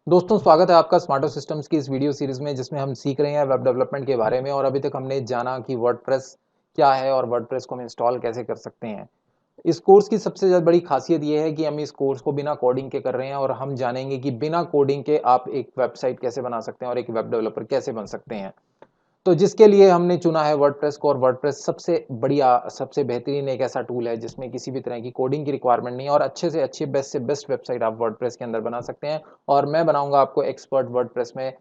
दोस्तों स्वागत है आपका स्मार्टो सिस्टम्स की इस वीडियो सीरीज में जिसमें हम सीख रहे हैं वेब डेवलपमेंट के बारे में। और अभी तक हमने जाना कि वर्डप्रेस क्या है और वर्डप्रेस को हम इंस्टॉल कैसे कर सकते हैं। इस कोर्स की सबसे ज़्यादा बड़ी खासियत ये है कि हम इस कोर्स को बिना कोडिंग के कर रहे हैं और हम जानेंगे कि बिना कोडिंग के आप एक वेबसाइट कैसे बना सकते हैं और एक वेब डेवलपर कैसे बन सकते हैं। तो जिसके लिए हमने चुना है वर्डप्रेस को। और वर्डप्रेस सबसे बढ़िया, सबसे बेहतरीन एक ऐसा टूल है जिसमें किसी भी तरह की कोडिंग की रिक्वायरमेंट नहीं है और अच्छे से अच्छी, बेस्ट से बेस्ट वेबसाइट आप वर्डप्रेस के अंदर बना सकते हैं। और मैं बनाऊंगा आपको एक्सपर्ट वर्डप्रेस में।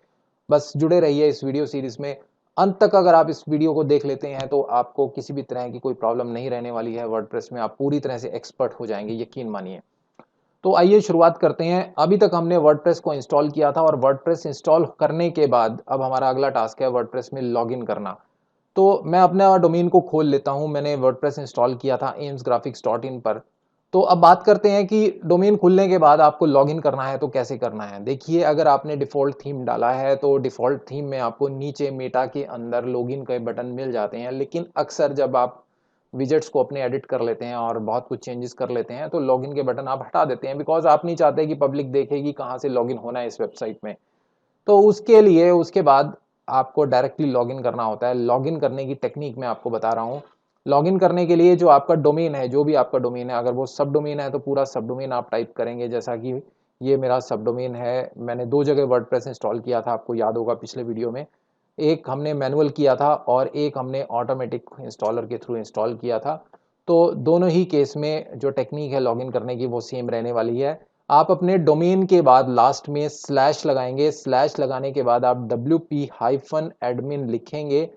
बस जुड़े रहिए इस वीडियो सीरीज में अंत तक। अगर आप इस वीडियो को देख लेते हैं तो आपको किसी भी तरह की कोई प्रॉब्लम नहीं रहने वाली है। वर्डप्रेस में आप पूरी तरह से एक्सपर्ट हो जाएंगे, यकीन मानिए। तो आइए शुरुआत करते हैं। अभी तक हमने वर्डप्रेस को इंस्टॉल किया था और वर्डप्रेस इंस्टॉल करने के बाद अब हमारा अगला टास्क है वर्डप्रेस में लॉगिन करना। तो मैं अपना डोमेन को खोल लेता हूं। मैंने वर्डप्रेस इंस्टॉल किया था amsgraphics.in पर। तो अब बात करते हैं कि डोमेन खुलने के बाद आपको लॉगिन करना है तो कैसे करना है। देखिए, अगर आपने डिफ़ॉल्ट थीम डाला है तो डिफ़ॉल्ट थीम में आपको नीचे मेटा के अंदर लॉगिन के बटन मिल जाते हैं। लेकिन अक्सर जब आप विजेट्स को अपने एडिट कर लेते हैं और बहुत कुछ चेंजेस कर लेते हैं तो लॉगिन के बटन आप हटा देते हैं, बिकॉज आप नहीं चाहते कि पब्लिक देखे कि कहाँ से लॉगिन होना है इस वेबसाइट में। तो उसके लिए उसके बाद आपको डायरेक्टली लॉगिन करना होता है। लॉगिन करने की टेक्निक मैं आपको बता रहा हूँ। लॉगिन करने के लिए जो आपका डोमेन है, जो भी आपका डोमेन है, अगर वो सब डोमेन है तो पूरा सब डोमेन आप टाइप करेंगे। जैसा कि ये मेरा सब डोमेन है। मैंने दो जगह वर्डप्रेस इंस्टॉल किया था, आपको याद होगा पिछले वीडियो में। एक हमने मैनुअल किया था और एक हमने ऑटोमेटिक इंस्टॉलर के थ्रू इंस्टॉल किया था। तो दोनों ही केस में जो टेक्निक है लॉगिन करने की वो सेम रहने वाली है। आप अपने डोमेन के बाद लास्ट में स्लैश लगाएंगे। स्लैश लगाने के बाद आप wp-admin लिखेंगे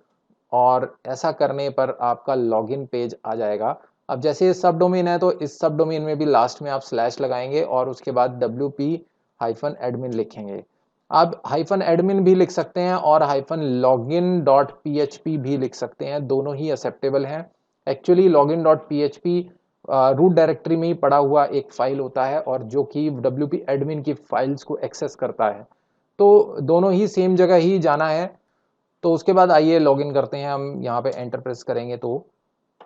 और ऐसा करने पर आपका लॉगिन पेज आ जाएगा। अब जैसे ये सब डोमेन है तो इस सब डोमेन में भी लास्ट में आप स्लैश लगाएंगे और उसके बाद wp-admin लिखेंगे। आप हाइफन एडमिन भी लिख सकते हैं और हाइफन लॉगिन डॉट पीएचपी भी लिख सकते हैं, दोनों ही एक्सेप्टेबल हैं। Actually login dot PHP root directory में ही पड़ा हुआ एक फाइल होता है और जो कि wp एडमिन की फाइल्स को एक्सेस करता है। तो दोनों ही सेम जगह ही जाना है। तो उसके बाद आइए लॉगिन करते हैं। हम यहाँ पे एंटर प्रेस करेंगे तो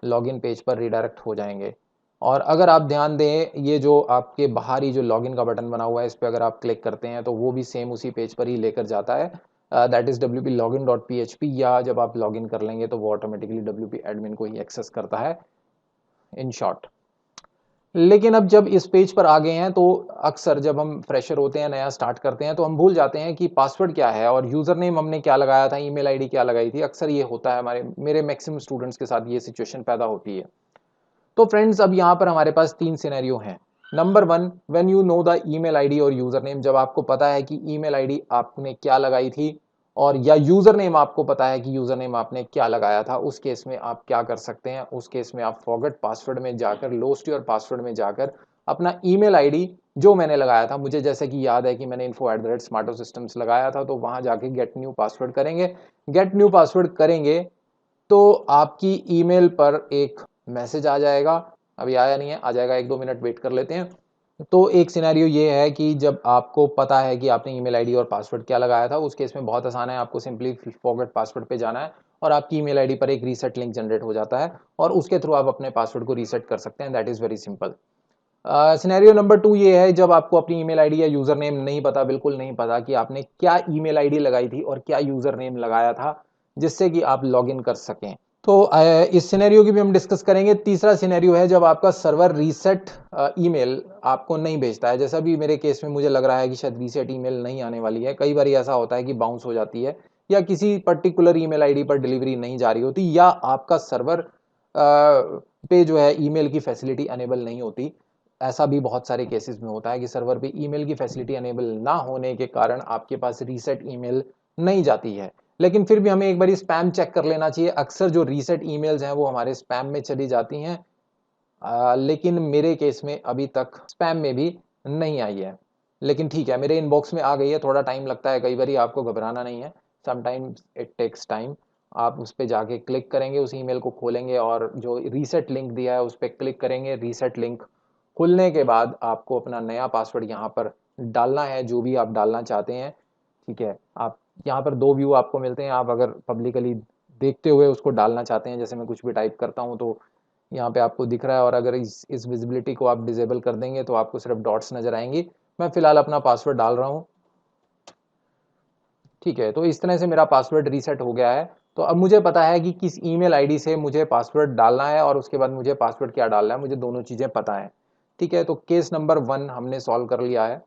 लॉगिन पेज पर रिडायरेक्ट हो जाएंगे। और अगर आप ध्यान दें, ये जो आपके बाहरी जो लॉगिन का बटन बना हुआ है इस पर अगर आप क्लिक करते हैं तो वो भी सेम उसी पेज पर ही लेकर जाता है। That is wp-login.php। या जब आप लॉगिन कर लेंगे तो वो ऑटोमेटिकली wp एडमिन को ही एक्सेस करता है, इन शॉर्ट। लेकिन अब जब इस पेज पर आ गए हैं तो अक्सर जब हम फ्रेशर होते हैं, नया स्टार्ट करते हैं, तो हम भूल जाते हैं कि पासवर्ड क्या है और यूजर नेम हमने क्या लगाया था, ईमेल आईडी क्या लगाई थी। अक्सर ये होता है, मेरे मैक्सिमम स्टूडेंट्स के साथ ये सिचुएशन पैदा होती है। तो फ्रेंड्स, अब यहाँ पर हमारे पास तीन सिनेरियो हैं। Number one, when you know the email ID और यूजर नेम। जब आपको पता है कि ईमेल आईडी आपने क्या लगाई थी और या यूजर नेम आपको पता है कि यूजर नेम आपने क्या लगाया था, उस केस में आप क्या कर सकते हैं। उस केस में आप फॉरगेट पासवर्ड में जाकर, लोस्ट योर पासवर्ड में जाकर अपना ईमेल आईडी जो मैंने लगाया था, मुझे जैसे कि याद है कि मैंने info@smartosystems लगाया था, तो वहां जाके गेट न्यू पासवर्ड करेंगे। गेट न्यू पासवर्ड करेंगे तो आपकी ईमेल पर एक मैसेज आ जाएगा। अभी आया नहीं है, आ जाएगा, एक दो मिनट वेट कर लेते हैं। तो एक सिनेरियो ये है कि जब आपको पता है कि आपने ईमेल आईडी और पासवर्ड क्या लगाया था, उस केस में बहुत आसान है। आपको सिंपली फॉरगेट पासवर्ड पे जाना है और आपकी ईमेल आईडी पर एक रीसेट लिंक जनरेट हो जाता है और उसके थ्रू आप अपने पासवर्ड को रीसेट कर सकते हैं। That is very simple. Scenario number two ये है जब आपको अपनी ईमेल आईडी या यूजर नेम नहीं पता, बिल्कुल नहीं पता कि आपने क्या ईमेल आईडी लगाई थी और क्या यूजर नेम लगाया था जिससे कि आप लॉगिन कर सकें। तो इस सिनेरियो की भी हम डिस्कस करेंगे। तीसरा सिनेरियो है जब आपका सर्वर रीसेट ईमेल आपको नहीं भेजता है। जैसा भी मेरे केस में मुझे लग रहा है कि शायद रीसेट ईमेल नहीं आने वाली है। कई बार ऐसा होता है कि बाउंस हो जाती है या किसी पर्टिकुलर ईमेल आईडी पर डिलीवरी नहीं जा रही होती या आपका सर्वर पे जो है ईमेल की फैसिलिटी अनेबल नहीं होती। ऐसा भी बहुत सारे केसेस में होता है कि सर्वर पे ईमेल की फैसिलिटी अनेबल ना होने के कारण आपके पास रीसेट ईमेल नहीं जाती है। लेकिन फिर भी हमें एक बार स्पैम चेक कर लेना चाहिए। अक्सर जो रीसेट ईमेल्स हैं वो हमारे स्पैम में चली जाती हैं। लेकिन मेरे केस में अभी तक स्पैम में भी नहीं आई है। लेकिन ठीक है, मेरे इनबॉक्स में आ गई है। थोड़ा टाइम लगता है कई बार, आपको घबराना नहीं है। Sometimes it takes time. आप उस पर जाके क्लिक करेंगे, उस ईमेल को खोलेंगे और जो रीसेट लिंक दिया है उस पर क्लिक करेंगे। रीसेट लिंक खुलने के बाद आपको अपना नया पासवर्ड यहाँ पर डालना है, जो भी आप डालना चाहते हैं। ठीक है, आप यहाँ पर दो व्यू आपको मिलते हैं। आप अगर पब्लिकली देखते हुए उसको डालना चाहते हैं, जैसे मैं कुछ भी टाइप करता हूँ तो यहाँ पे आपको दिख रहा है। और अगर इस विजिबिलिटी को आप डिसेबल कर देंगे तो आपको सिर्फ डॉट्स नजर आएंगी। मैं फिलहाल अपना पासवर्ड डाल रहा हूँ। ठीक है, तो इस तरह से मेरा पासवर्ड रीसेट हो गया है। तो अब मुझे पता है कि किस ईमेल आईडी से मुझे पासवर्ड डालना है और उसके बाद मुझे पासवर्ड क्या डालना है, मुझे दोनों चीज़ें पता हैं। ठीक है, तो केस नंबर 1 हमने सॉल्व कर लिया है।